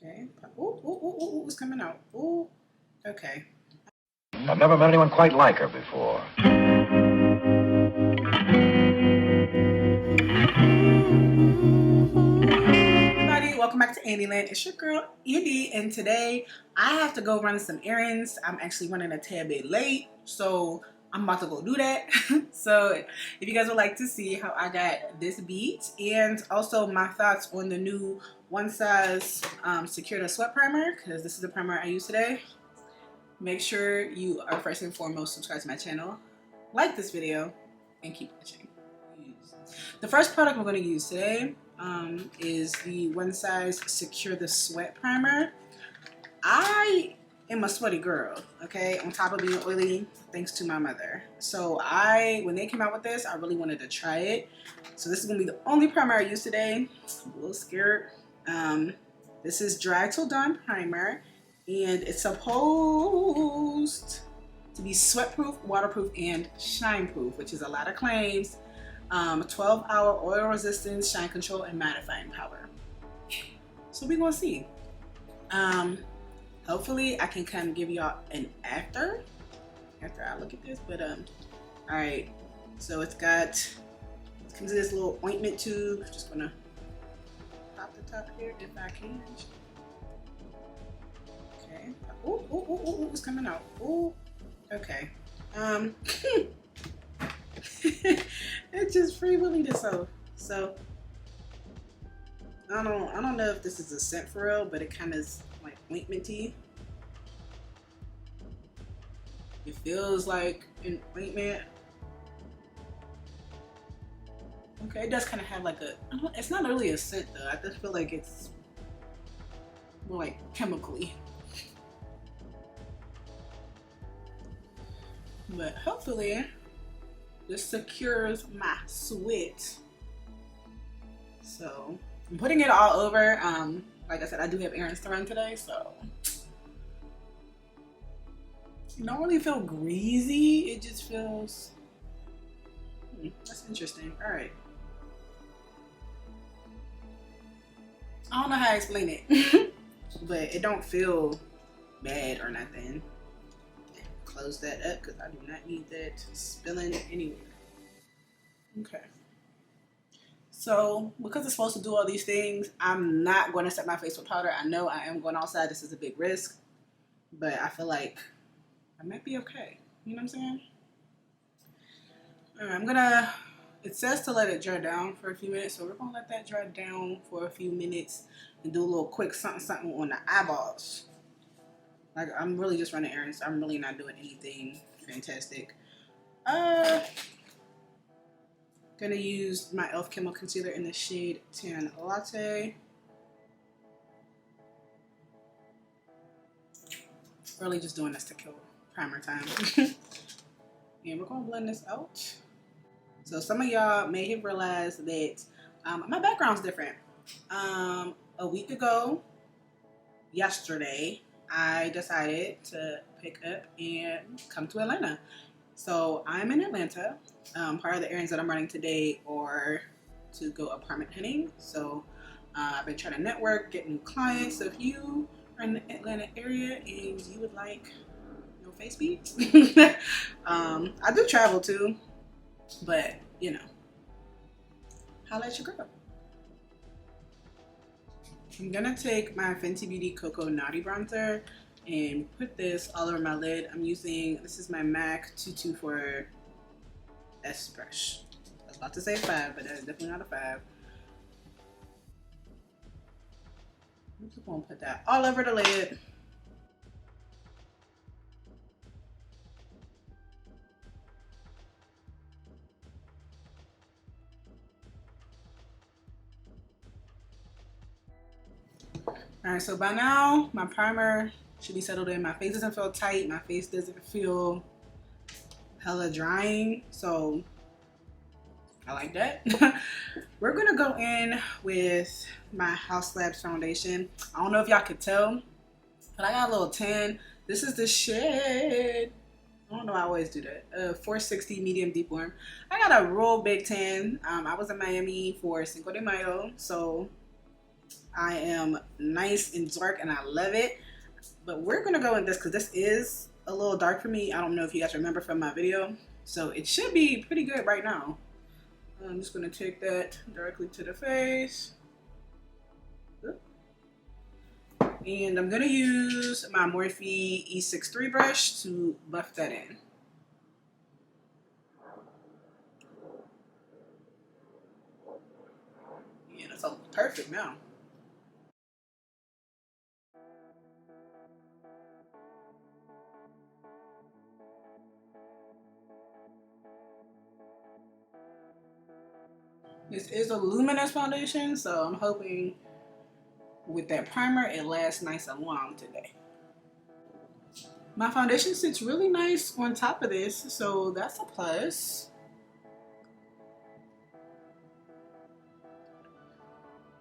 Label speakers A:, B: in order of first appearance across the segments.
A: Okay. Ooh, ooh, ooh, ooh, it's coming out. Ooh. Okay.
B: I've never met anyone quite like her before.
A: Everybody, welcome back to Andyland. It's your girl, Andy, and today I have to go run some errands. I'm actually running a tad bit late, so I'm about to go do that. So if you guys would like to see how I got this beat and also my thoughts on the new One Size Secure the Sweat Primer, because this is the primer I use today, make sure you are first and foremost subscribed to my channel, like this video, and keep watching. The first product we're going to use today is the One Size Secure the Sweat Primer. I am a sweaty girl, okay, on top of being oily, thanks to my mother. So when they came out with this, I really wanted to try it. So this is going to be the only primer I use today. I'm a little scared. This is Dry Till Dawn Primer, and it's supposed to be sweat proof, waterproof, and shine proof, which is a lot of claims. 12-hour oil resistance, shine control, and mattifying power. So we're gonna see. Hopefully I can kind of give y'all an after I look at this, but all right, so it comes in this little ointment tube. Just gonna pop the top here if I can. Okay. Ooh, ooh, ooh, ooh, it's coming out. Ooh. Okay. It just free-wheeling itself. So I don't know if this is a scent for real, but it kind of is like ointmenty. It feels like an ointment. Okay, it does kind of have like it's not really a scent though. I just feel like it's more like chemically. But hopefully this secures my sweat. So I'm putting it all over. Like I said, I do have errands to run today, so it don't really feel greasy. It just feels that's interesting. All right, I don't know how to explain it, but it don't feel bad or nothing. Close that up because I do not need that spilling anywhere. Okay. So because it's supposed to do all these things, I'm not going to set my face with powder. I know I am going outside. This is a big risk, but I feel like I might be okay. You know what I'm saying? All right, it says to let it dry down for a few minutes, so we're going to let that dry down for a few minutes and do a little quick something on the eyeballs. Like, I'm really just running errands. I'm really not doing anything fantastic. Gonna use my e.l.f. Camo Concealer in the shade Tan Latte. Really just doing this to kill primer time. And we're gonna blend this out. So some of y'all may have realized that my background's different. A week ago, yesterday, I decided to pick up and come to Atlanta. So I'm in Atlanta. Part of the errands that I'm running today are to go apartment hunting. So I've been trying to network, get new clients. So if you are in the Atlanta area and you would like no face beads, I do travel too, but you know, holla at your girl. I'm gonna take my Fenty Beauty Cocoa Naughty Bronzer and put this all over my lid. This is my MAC 224 S brush. I was about to say 5, but that's definitely not a 5. I'm just gonna put that all over the lid. All right, so by now my primer should be settled in. My face doesn't feel tight. My face doesn't feel hella drying, so I like that. We're gonna go in with my Haus Labs foundation. I don't know if y'all could tell, but I got a little tan. This is the shade, I don't know, I always do that. 460 medium deep warm. I got a real big tan. I was in Miami for Cinco de Mayo, so I am nice and dark and I love it. But we're gonna go with this because this is a little dark for me. I don't know if you guys remember from my video. So it should be pretty good right now. I'm just gonna take that directly to the face. And I'm gonna use my Morphe E63 brush to buff that in. Yeah, that's all perfect now. This is a luminous foundation, so I'm hoping with that primer it lasts nice and long today. My foundation sits really nice on top of this, so that's a plus.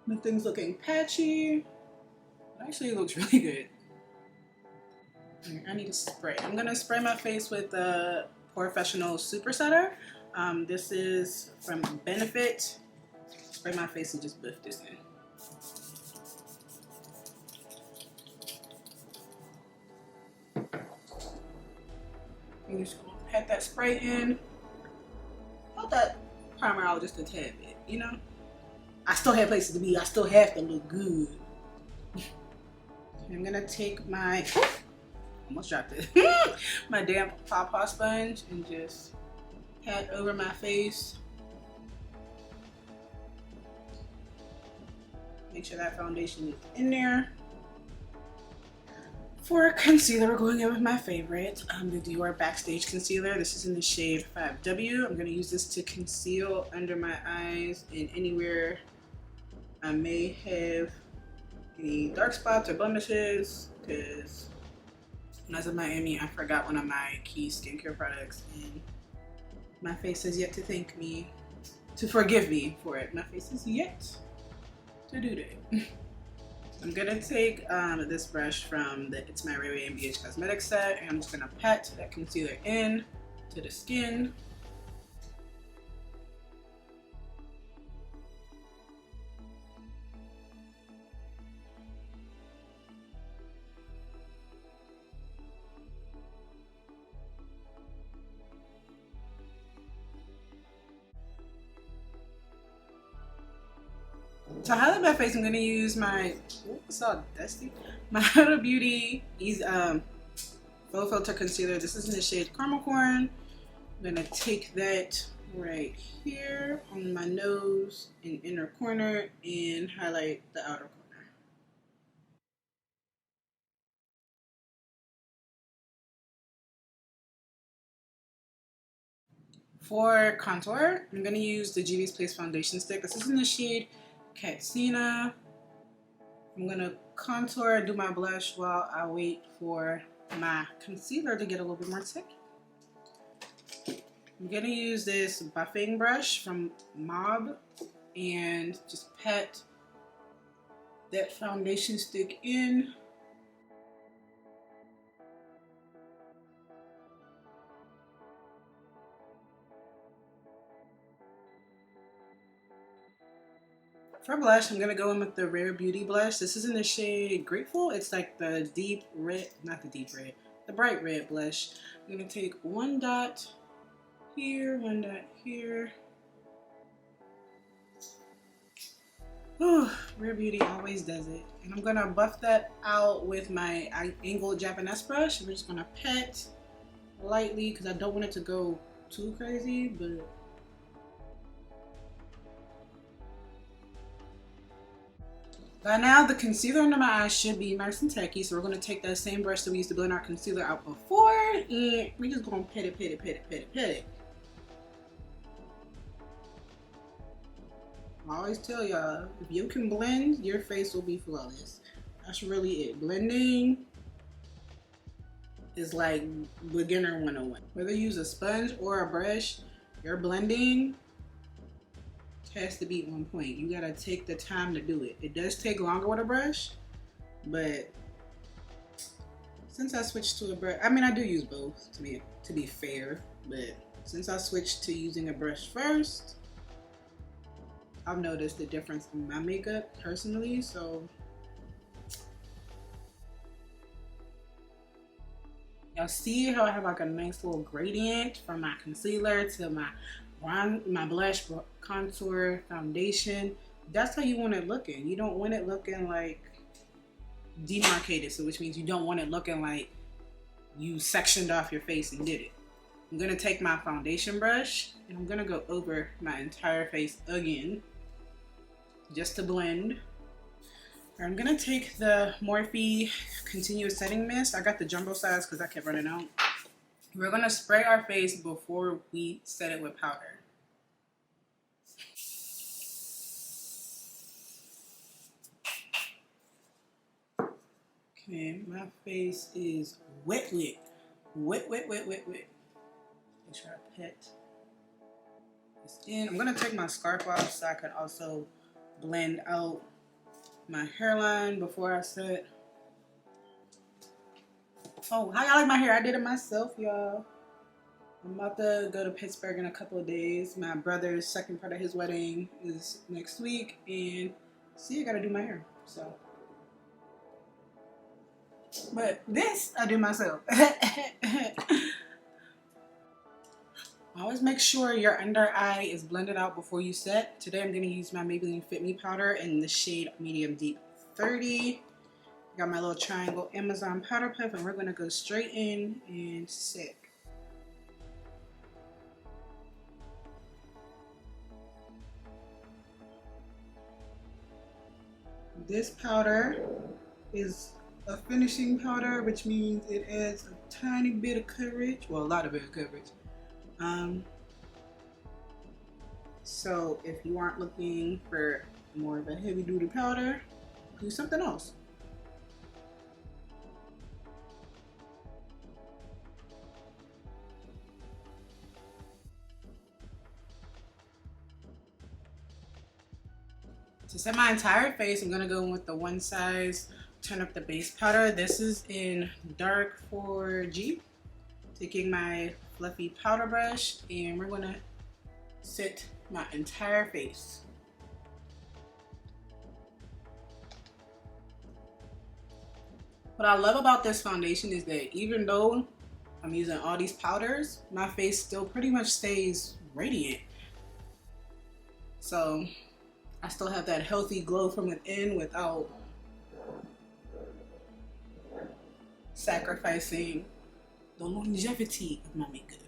A: Nothing's looking patchy. It actually looks really good. I need to spray. I'm gonna spray my face with the Professional Super Setter. This is from Benefit. Spray my face and just buff this in. I'm just gonna pat that spray in. Help that primer out just a tad bit, you know? I still have places to be. I still have to look good. I'm gonna take my, almost dropped it, my damp pawpaw sponge and just pat over my face. Make sure that foundation is in there. For concealer, we're going in with my favorite, the Dior Backstage concealer. This is in the shade 5W. I'm going to use this to conceal under my eyes and anywhere I may have any dark spots or blemishes, because when I was in Miami, I forgot one of my key skincare products, and my face has yet to thank me, to forgive me for it. My face is yet to do that. I'm gonna take this brush from the It's My Ray and BH Cosmetics set, and I'm just gonna pat that concealer in to the skin. To highlight my face, I'm gonna use my, it's all dusty, my Huda Beauty Faux Filter concealer. This is in the shade Caramel Corn. I'm gonna take that right here on my nose and inner corner and highlight the outer corner. For contour, I'm gonna use the Juvia's Place foundation stick. This is in the shade Katsina. I'm gonna contour, do my blush while I wait for my concealer to get a little bit more thick. I'm gonna use this buffing brush from Mob and just pat that foundation stick in. For blush, I'm gonna go in with the Rare Beauty blush. This is in the shade Grateful. It's like the deep red, not the deep red, the bright red blush. I'm gonna take one dot here, one dot here. Oh, Rare Beauty always does it. And I'm gonna buff that out with my angled Japanese brush. We're just gonna pat lightly because I don't want it to go too crazy, but by now, the concealer under my eyes should be nice and tacky, so we're going to take that same brush that we used to blend our concealer out before, and we're just going to pat it, pat it, pat it, pat it, pat it. I always tell y'all, if you can blend, your face will be flawless. That's really it. Blending is like beginner 101. Whether you use a sponge or a brush, your blending has to be on point. You gotta take the time to do it. It does take longer with a brush, but since I switched to a brush, I mean I do use both to be fair, but since I switched to using a brush first, I've noticed the difference in my makeup personally. So y'all see how I have like a nice little gradient from my concealer to my blush, contour, foundation. That's how you want it looking. You don't want it looking like demarcated, so which means you don't want it looking like you sectioned off your face and did it. I'm gonna take my foundation brush and I'm gonna go over my entire face again just to blend. I'm gonna take the Morphe Continuous Setting Mist. I got the jumbo size because I kept running out. We're gonna spray our face before we set it with powder. Okay, my face is wet. Make sure I pet this in. I'm gonna take my scarf off so I can also blend out my hairline before I set. Oh, how y'all like my hair? I did it myself, y'all. I'm about to go to Pittsburgh in a couple of days. My brother's second part of his wedding is next week, and see, I gotta do my hair. So, but this I do myself. Always make sure your under eye is blended out before you set. Today I'm going to use my Maybelline Fit Me powder in the shade Medium Deep30. Got my little triangle Amazon powder puff, and we're going to go straight in and set. This powder is a finishing powder, which means it adds a tiny bit of coverage. Well, a lot of bit of coverage. So if you aren't looking for more of a heavy duty powder, do something else. To set my entire face, I'm gonna go in with the One Size Turn Up the Base powder. This is in Dark 4G. Taking my fluffy powder brush, and we're gonna set my entire face. What I love about this foundation is that even though I'm using all these powders, my face still pretty much stays radiant. So I still have that healthy glow from within without sacrificing the longevity of my makeup.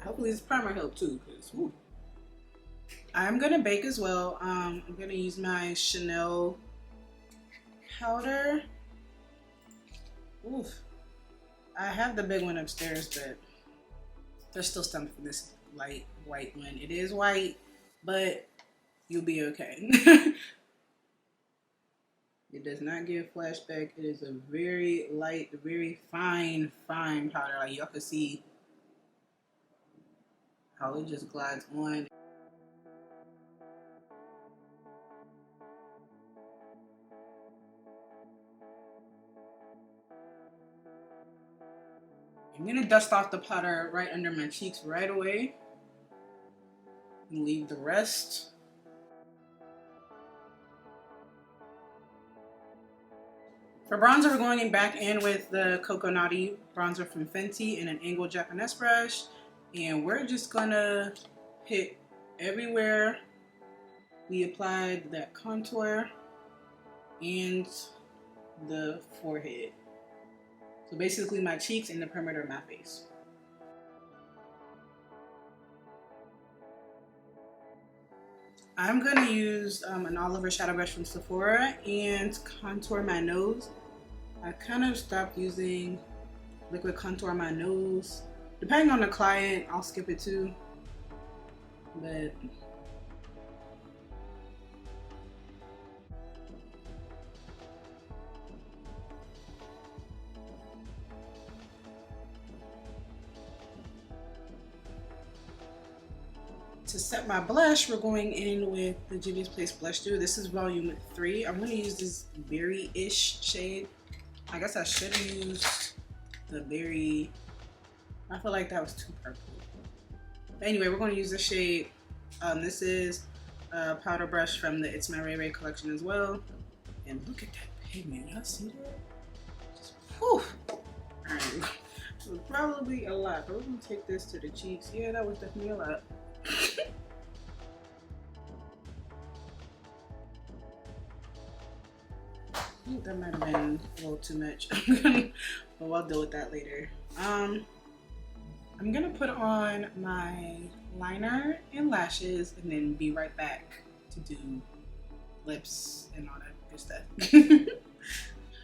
A: Hopefully this primer helped too, because I'm gonna bake as well. I'm gonna use my Chanel powder. Oof. I have the big one upstairs, but there's still something for this light white one. It is white, but you'll be okay. It does not give flashback. It is a very light, very fine powder. Like y'all can see how it just glides on. I'm gonna dust off the powder right under my cheeks right away and leave the rest. For bronzer, we're going back in with the Coconutty bronzer from Fenty in an angled Japanese brush. And we're just gonna hit everywhere we applied that contour and the forehead. So basically my cheeks and the perimeter of my face. I'm gonna use an all-over shadow brush from Sephora and contour my nose. I kind of stopped using liquid contour on my nose. Depending on the client, I'll skip it too. But to set my blush, we're going in with the Juvia's Place Blush Dew. This is volume 3. I'm going to use this berry-ish shade. I guess I should have used the berry. I feel like that was too purple. But anyway, we're going to use the shade This is a powder brush from the It's My Ray Ray collection as well. And look at that pigment, y'all see that? Just, whew. Alright, it was probably a lot, but we're gonna take this to the cheeks. Yeah, that was definitely a lot. I think that might have been a little too much, but I'll deal with that later. I'm gonna put on my liner and lashes and then be right back to do lips and all that good stuff.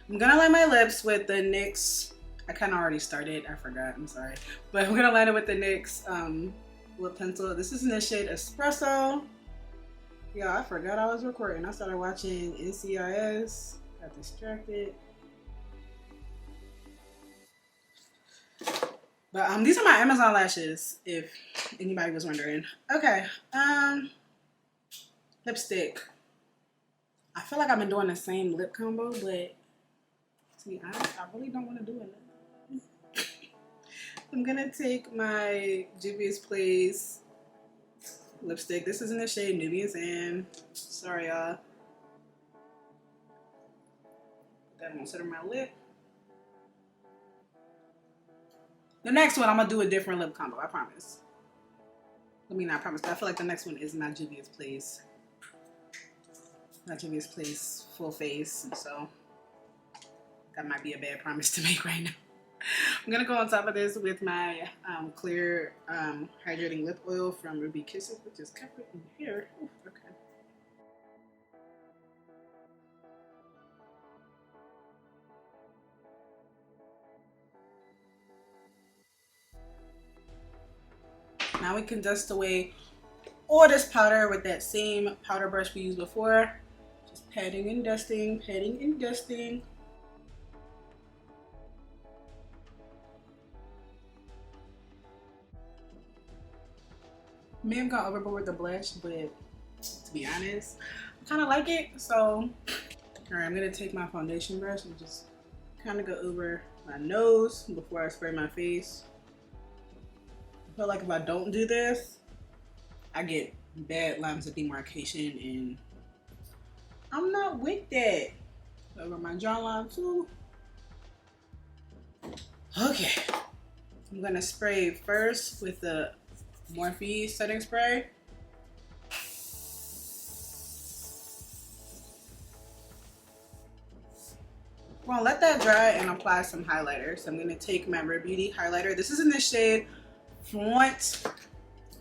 A: I'm gonna line my lips with the NYX. I kind of already started, I forgot, I'm sorry. But I'm gonna line it with the NYX lip pencil. This is in the shade Espresso. Yeah, I forgot I was recording. I started watching NCIS. Got distracted. But these are my Amazon lashes, if anybody was wondering. Okay, lipstick. I feel like I've been doing the same lip combo, but to be honest, I really don't want to do it. I'm gonna take my Juvia's Place lipstick. This is in the shade Nubian Sand. Sorry, y'all. That won't sit on my lip. The next one, I'm gonna do a different lip combo, I promise. I mean, not promise, but I feel like the next one is not Juvia's Place. Not Juvia's Place full face, so that might be a bad promise to make right now. I'm gonna go on top of this with my clear hydrating lip oil from Ruby Kisses, which is covered in here. Ooh, okay. Now we can dust away all this powder with that same powder brush we used before. Just patting and dusting, patting and dusting. May have gone overboard with the blush, but to be honest, I kind of like it. So, all right, I'm gonna take my foundation brush and just kind of go over my nose before I spray my face. I feel like if I don't do this, I get bad lines of demarcation, and I'm not with that. Over my jawline too. Okay, I'm gonna spray first with the Morphe setting spray. I'm gonna let that dry and apply some highlighter. So I'm gonna take my Rare Beauty highlighter. This is in the shade Flaunt.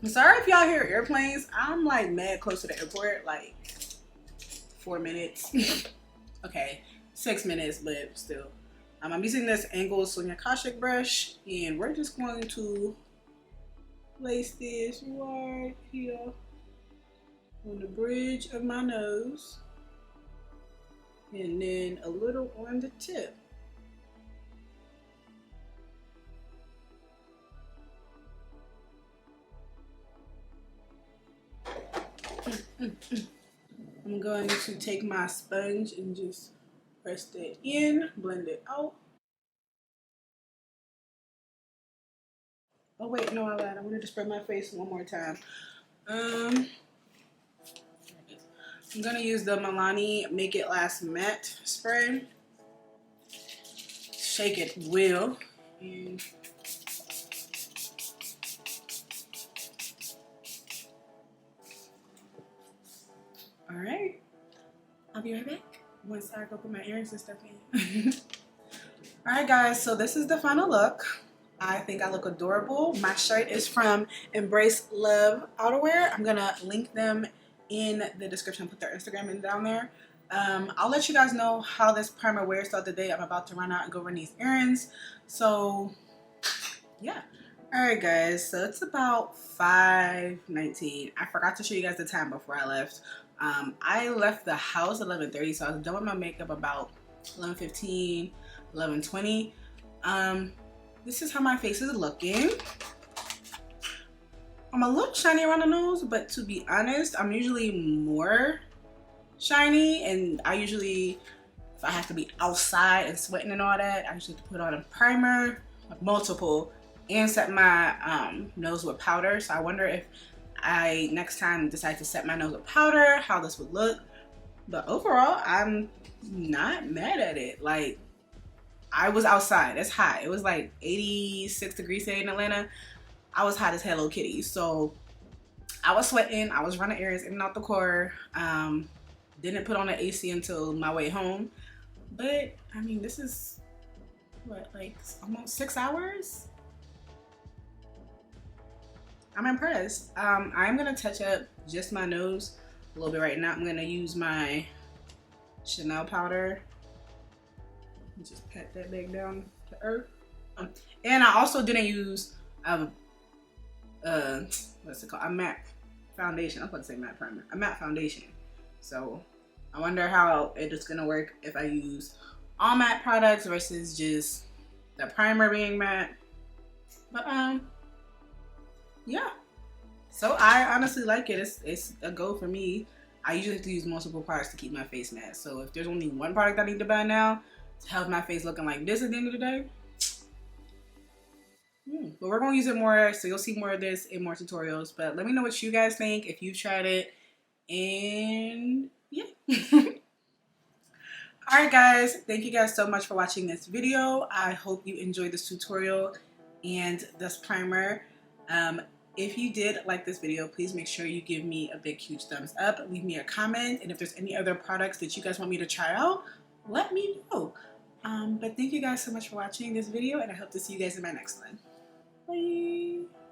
A: I'm sorry if y'all hear airplanes. I'm like mad close to the airport, like 4 minutes. Okay, 6 minutes, but still. I'm using this angled Sonia Kashuk brush, and we're just going to place this right here on the bridge of my nose, and then a little on the tip. I'm going to take my sponge and just press that in, blend it out. Oh wait, no, I lied. I wanted to spray my face one more time. I'm gonna use the Milani Make It Last Matte spray. Shake it well. And all right, I'll be right back once I go put my earrings and stuff in. All right, guys, so this is the final look. I think I look adorable. My shirt is from Embrace Love Outerwear. I'm gonna link them in the description, put their Instagram in down there. I'll let you guys know how this primer wears throughout the day. I'm about to run out and go run these errands. So yeah. Alright guys, so it's about 5:19. I forgot to show you guys the time before I left. I left the house at 11:30, so I was done with my makeup about 11:15, 11:20. This is how my face is looking. I'm a little shiny around the nose, but to be honest, I'm usually more shiny, and I usually, if I have to be outside and sweating and all that, I usually have to put on a primer, multiple, and set my nose with powder. So I wonder if I next time decide to set my nose with powder, how this would look. But overall, I'm not mad at it. Like, I was outside. It's hot. It was like 86 degrees today in Atlanta. I was hot as Hello Kitty. So I was sweating. I was running errands in and out the car. Didn't put on the AC until my way home. But I mean, this is what, like almost 6 hours? I'm impressed. I'm gonna touch up just my nose a little bit right now. I'm gonna use my Chanel powder. Just pat that back down to earth. And I also didn't use what's it called? A matte foundation. I was about to say matte primer. A matte foundation. So I wonder how it is gonna work if I use all matte products versus just the primer being matte. But yeah. So I honestly like it. It's a go for me. I usually have to use multiple products to keep my face matte. So if there's only one product I need to buy now to have my face looking like this at the end of the day, but we're gonna use it more, so you'll see more of this in more tutorials. But let me know what you guys think if you've tried it. And yeah. Alright guys, thank you guys so much for watching this video. I hope you enjoyed this tutorial and this primer. If you did like this video, please make sure you give me a big huge thumbs up, leave me a comment, and if there's any other products that you guys want me to try out, let me know. But thank you guys so much for watching this video, and I hope to see you guys in my next one. Bye!